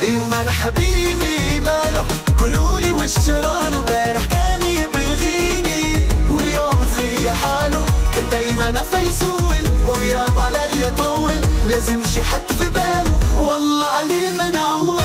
يوم انا حبيبي ماله قولولي وش جراله امبارح كان يبغيني واليوم زي حاله كان دايما فيسول وغياب علي يطول لازم شي حد في باله والله عليه ما نعول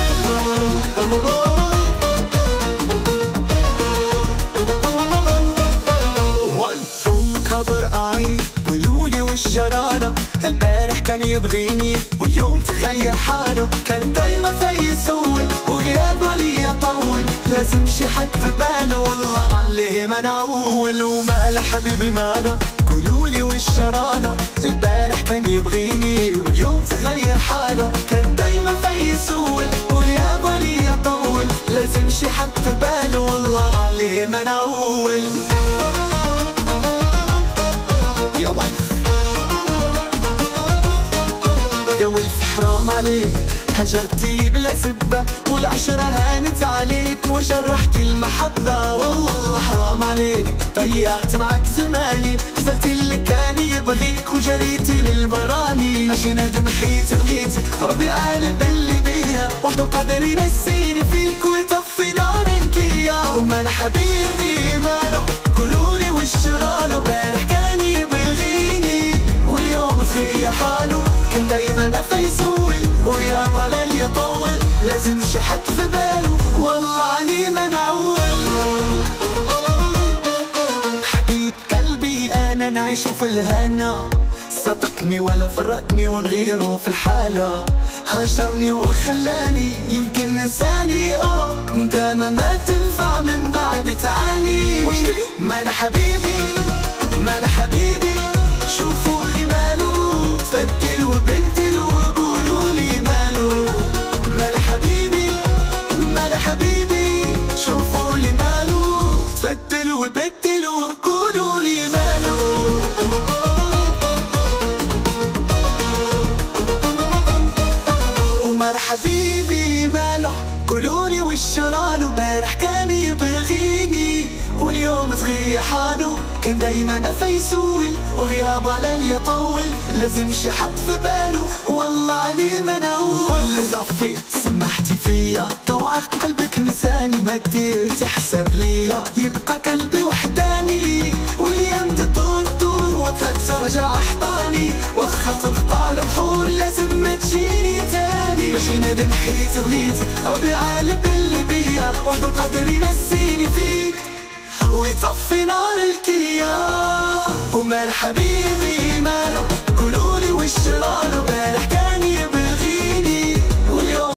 خبر أعيد قولولي وش جراله امبارح كان يبغيني واليوم تغير حاله كان دايما فيسول وغياب علي يطول لازم شي حد في باله والله عليه ما نعول وماله حبيبي ماله قولولي وش جراله امبارح كان يبغيني واليوم تغير حاله كان دايما فيسول وغياب علي يطول لازم شي حد في باله والله عليه ما نعول يا ولف حرام عليك هجرتي بلا سبة والعشرة هانت عليك وجرحتي المحبة والله حرام عليك ضيعت معك زماني خسرتي اللي كان يبغيك وجريتي للبراني عشان دمحيت بغيتك ربي عالم باللي بيها وحده قادر ينسيني فيك ويطفي نارك يا ومال حبيبي ماله قولولي وش جراله امبارح كان يبغيني واليوم في حاله كان دايما فيسول وغياب علي يطول لازم شي حد في باله والله عليه ما نعول حبيب قلبي انا نعيش في الهنا صدقني ولا فرقني ونغيره في الحالة هجرني وخلاني يمكن نساني دايما ما تنفع من بعد تعاني مال حبيبي مال حبيبي شوفوا لي ماله فدل وبدل وقولولي ماله مال حبيبي مال حبيبي شوفوا لي ماله فدل وبدل وقولولي ماله ومال حبيبي ماله قولولي وش جراله امبارح كان يبغيني واليوم تغير حاله كان دايما فيسول وغياب علي يطول لازم شي حد في باله والله عليه ما نعول ضفيت سمحتي فيا طوعت قلبك نساني ما كتير تحسب ليا يبقى قلبي وحداني والايام تطول طول وترجع احضاني واخا تقطع البحور لازم ما تجيني تاني باش ندم حيت بغيت ربي عالم باللي بيا وحده قادر ينسيني فيك ويطفي نار الكيان ومال حبيبي ماله قولولي وش جراله امبارح كان